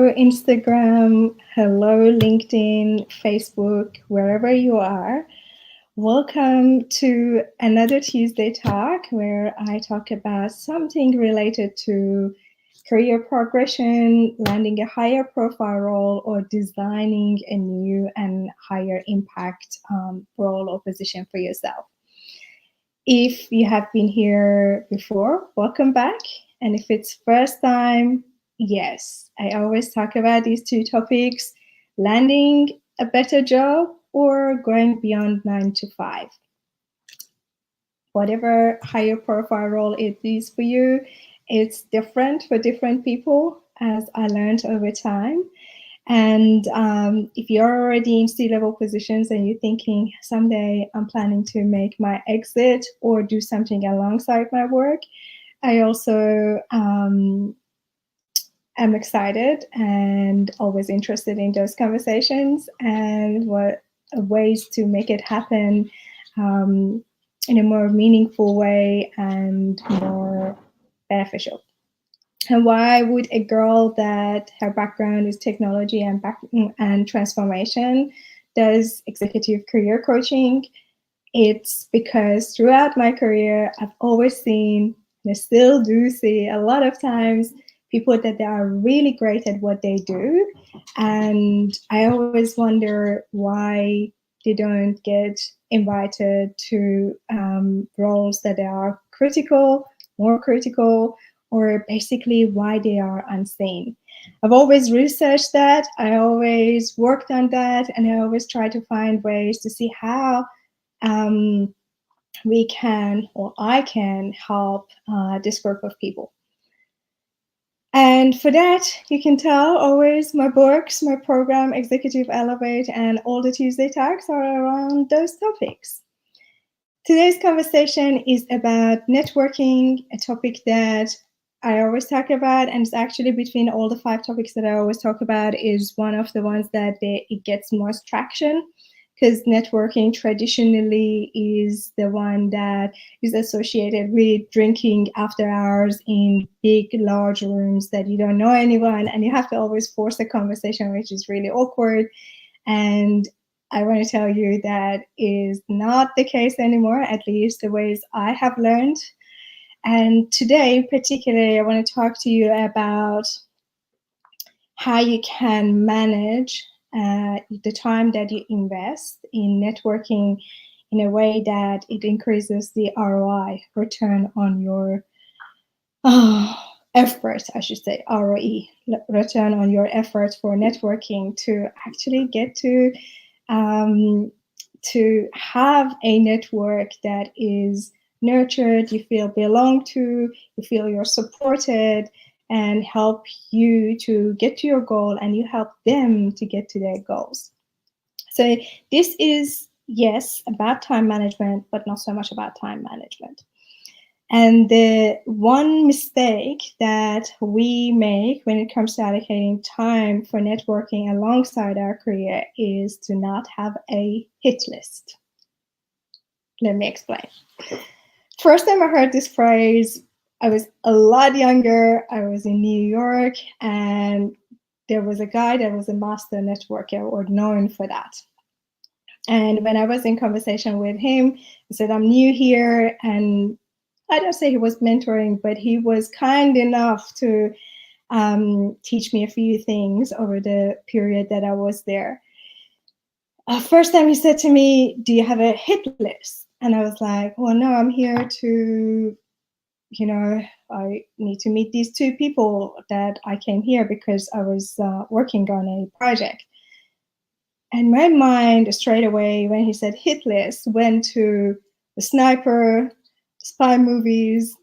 Hello, Instagram. Hello, LinkedIn, Facebook, wherever you are. Welcome to another Tuesday talk where I talk about something related to career progression, landing a higher profile role, or designing a new and higher impact role or position for yourself. If you have been here before, welcome back. And if it's first time, yes, I always talk about these two topics, landing a better job or going beyond 9 to 5. Whatever higher profile role it is for you, it's different for different people, as I learned over time. And if you're already in C-level positions and you're thinking someday I'm planning to make my exit or do something alongside my work, I also am excited and always interested in those conversations and what ways to make it happen in a more meaningful way and more beneficial. And why would a girl that her background is technology and transformation does executive career coaching? It's because throughout my career, I've always seen, and I still do see a lot of times, people that they are really great at what they do. And I always wonder why they don't get invited to roles that are critical, more critical, or basically why they are unseen. I've always researched that, I always worked on that, and I always try to find ways to see how we can, or I can, help this group of people. And for that, you can tell always my books, my program, Executive Elevate, and all the Tuesday talks are around those topics. Today's conversation is about networking, a topic that I always talk about, and it's actually between all the 5 topics that I always talk about is one of the ones that it gets most traction, because networking traditionally is the one that is associated with drinking after hours in big, large rooms that you don't know anyone, and you have to always force a conversation, which is really awkward. And I want to tell you that is not the case anymore, at least the ways I have learned. And today, particularly, I want to talk to you about how you can manage the time that you invest in networking in a way that it increases the ROI, return on your effort, I should say, ROE, return on your effort for networking, to actually get to have a network that is nurtured, you feel belong to, you feel you're supported, and help you to get to your goal, and you help them to get to their goals. So this is, yes, about time management, but not so much about time management. And the one mistake that we make when it comes to allocating time for networking alongside our career is to not have a hit list. Let me explain. First time I heard this phrase, I was a lot younger. I was in New York, and there was a guy that was a master networker, or known for that. And when I was in conversation with him, he said, I'm new here, and I don't say he was mentoring, but he was kind enough to teach me a few things over the period that I was there. First time he said to me, do you have a hit list? And I was like, well, no, I'm here to, I need to meet these 2 people that I came here because I was working on a project. And my mind straight away, when he said hit list, went to the sniper, spy movies,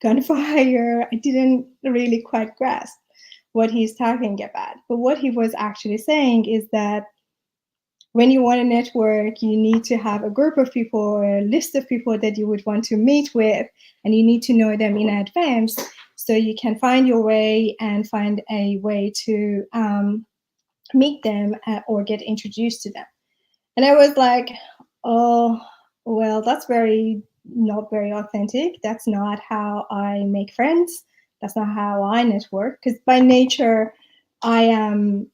gunfire. I didn't really quite grasp what he's talking about. But what he was actually saying is that when you want to network, you need to have a group of people or a list of people that you would want to meet with, and you need to know them in advance so you can find your way and find a way to meet them or get introduced to them. And I was like, oh, well, that's not very authentic. That's not how I make friends. That's not how I network, because by nature, I am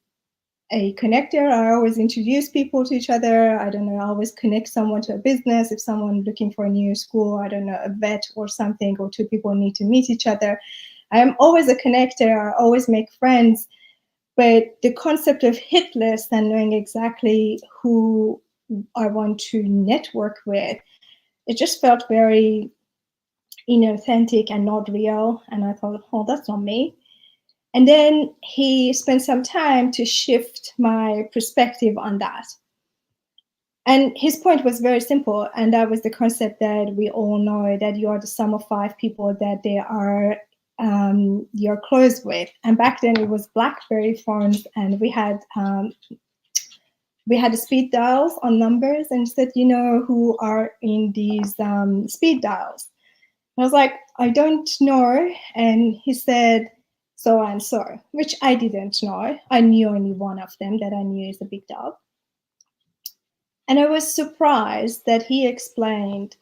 a connector. I always introduce people to each other. I don't know, I always connect someone to a business. If someone looking for a new school, I don't know, a vet or something, or two people need to meet each other. I am always a connector. I always make friends. But the concept of hit list and knowing exactly who I want to network with, it just felt very inauthentic and not real. And I thought, oh, that's not me. And then he spent some time to shift my perspective on that. And his point was very simple. And that was the concept that we all know, that you are the sum of 5 people that they are you're close with. And back then it was BlackBerry phones, and we had the speed dials on numbers, and said, who are in these speed dials. I was like, I don't know. And he said, so and so, which I didn't know. I knew only one of them that I knew is a big dog. And I was surprised that he explained,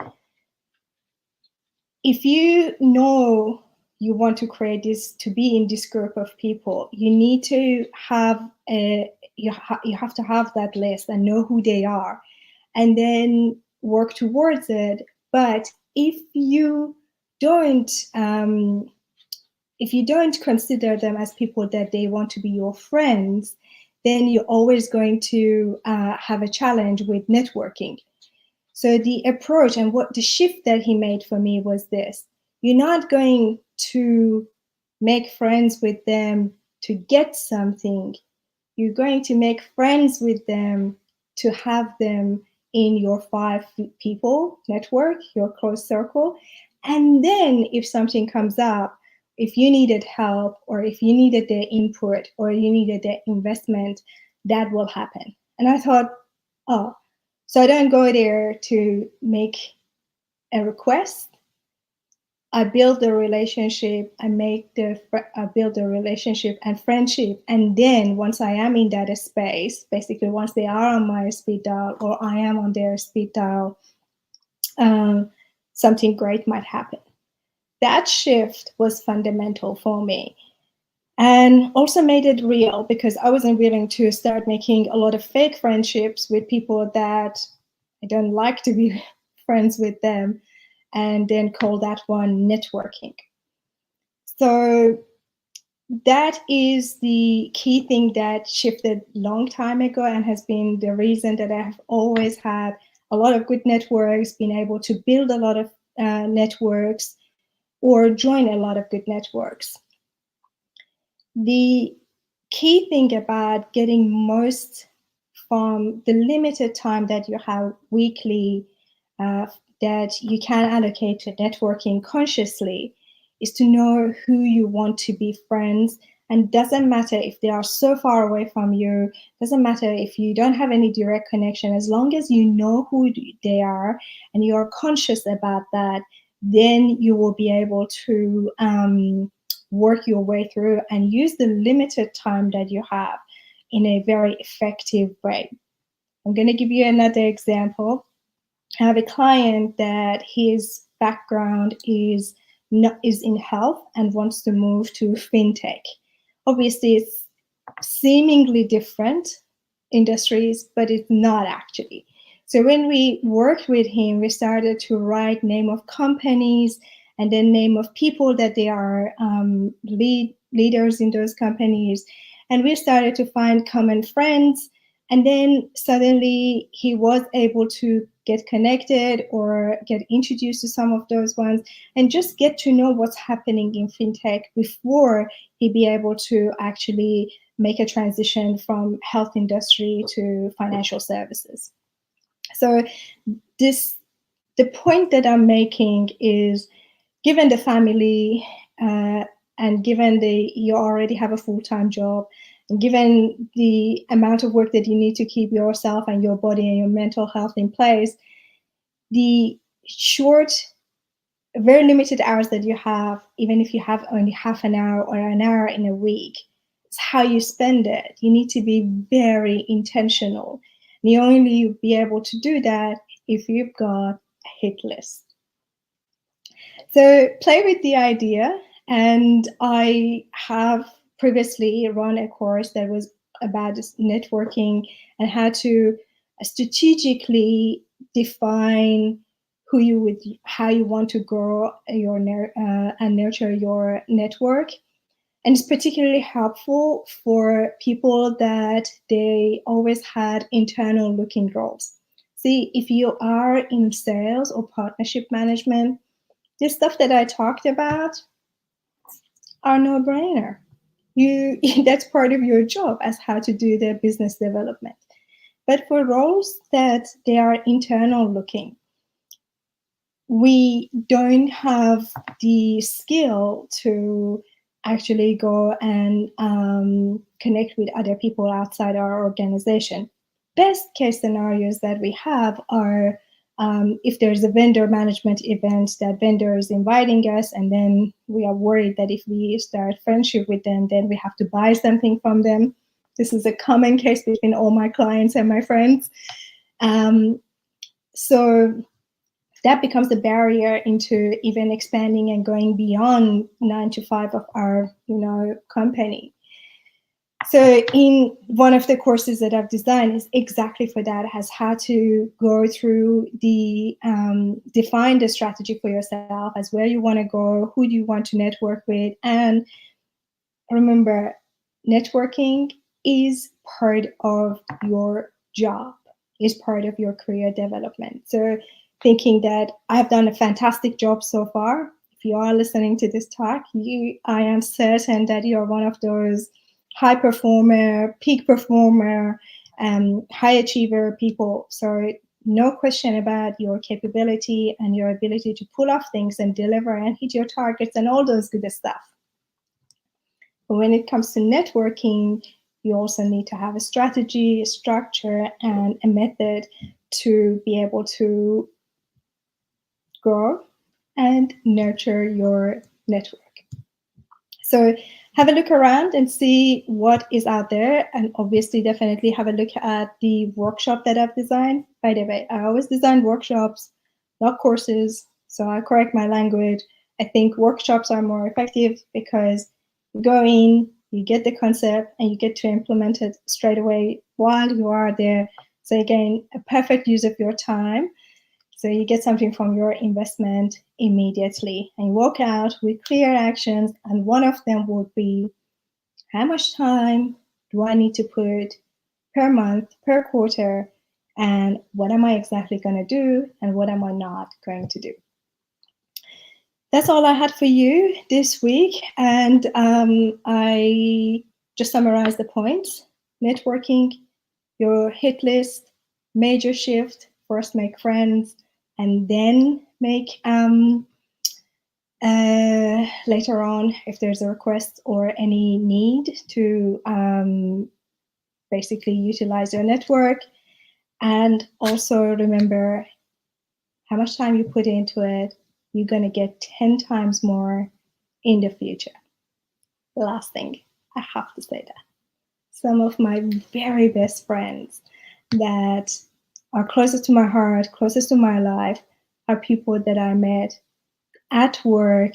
if you know you want to create this, to be in this group of people, you need to have you have to have that list and know who they are, and then work towards it. But if you don't consider them as people that they want to be your friends, then you're always going to have a challenge with networking. So the approach and what the shift that he made for me was this: you're not going to make friends with them to get something. You're going to make friends with them to have them in your 5 people network, your close circle. And then if something comes up, if you needed help, or if you needed their input, or you needed their investment, that will happen. And I thought, oh, so I don't go there to make a request. I build the relationship. I build the relationship and friendship. And then once I am in that space, basically once they are on my speed dial or I am on their speed dial, something great might happen. That shift was fundamental for me, and also made it real, because I wasn't willing to start making a lot of fake friendships with people that I don't like to be friends with them, and then call that one networking. So that is the key thing that shifted long time ago, and has been the reason that I have always had a lot of good networks, been able to build a lot of networks, or join a lot of good networks. The key thing about getting most from the limited time that you have weekly, that you can allocate to networking consciously, is to know who you want to be friends. And doesn't matter if they are so far away from you, doesn't matter if you don't have any direct connection, as long as you know who they are and you are conscious about that, then you will be able to work your way through and use the limited time that you have in a very effective way. I'm going to give you another example. I have a client that his background is in health and wants to move to fintech. Obviously, it's seemingly different industries, but it's not actually. So when we worked with him, we started to write name of companies and then name of people that they are leaders in those companies. And we started to find common friends. And then suddenly he was able to get connected or get introduced to some of those ones, and just get to know what's happening in fintech before he be able to actually make a transition from health industry to financial services. So the point that I'm making is, given the family and given you already have a full-time job, and given the amount of work that you need to keep yourself and your body and your mental health in place, the short, very limited hours that you have, even if you have only half an hour or an hour in a week, it's how you spend it. You need to be very intentional. And you only be able to do that if you've got a hit list. So play with the idea, and I have previously run a course that was about networking and how to strategically define how you want to grow your and nurture your network. And it's particularly helpful for people that they always had internal looking roles. See, if you are in sales or partnership management, this stuff that I talked about are no-brainer. That's part of your job as how to do the business development. But for roles that they are internal looking, we don't have the skill to actually go and connect with other people outside our organization. Best case scenarios that we have are if there's a vendor management event that vendor is inviting us, and then we are worried that if we start friendship with them, then we have to buy something from them. This is a common case between all my clients and my friends. So that becomes the barrier into even expanding and going beyond 9 to 5 of our, company. So in one of the courses that I've designed is exactly for that. It has how to go through define the strategy for yourself as where you want to go, who do you want to network with. And remember, networking is part of your job, is part of your career development. So thinking that I've done a fantastic job so far. If you are listening to this talk, I am certain that you're one of those high performer, peak performer, high achiever people. So no question about your capability and your ability to pull off things and deliver and hit your targets and all those good stuff. But when it comes to networking, you also need to have a strategy, a structure, and a method to be able to grow and nurture your network. So have a look around and see what is out there, and obviously definitely have a look at the workshop that I've designed. By the way, I always design workshops, not courses, so I correct my language. I think workshops are more effective because you go in, you get the concept, and you get to implement it straight away while you are there. So again, a perfect use of your time. So you get something from your investment immediately, and you walk out with clear actions. And one of them would be, how much time do I need to put per month, per quarter, and what am I exactly going to do and what am I not going to do? That's all I had for you this week. And I just summarized the points. Networking, your hit list, major shift, first make friends, and then make later on, if there's a request or any need to basically utilize your network. And also remember, how much time you put into it, you're going to get 10 times more in the future. The last thing, I have to say that some of my very best friends that are closest to my heart, closest to my life, are people that I met at work,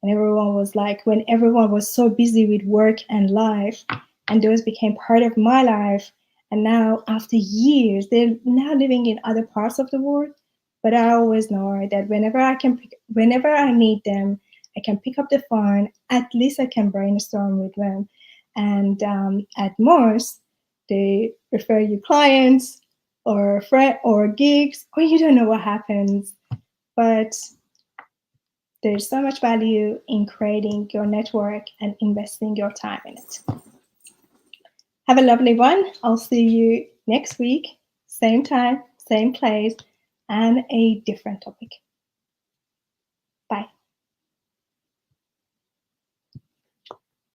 and everyone was like, when everyone was so busy with work and life, and those became part of my life. And now after years, they're now living in other parts of the world. But I always know that whenever I need them, I can pick up the phone. At least I can brainstorm with them. And at most, they refer you clients or friend or gigs, or you don't know what happens. But there's so much value in creating your network and investing your time in it. Have a lovely one. I'll see you next week, same time, same place, and a different topic. Bye.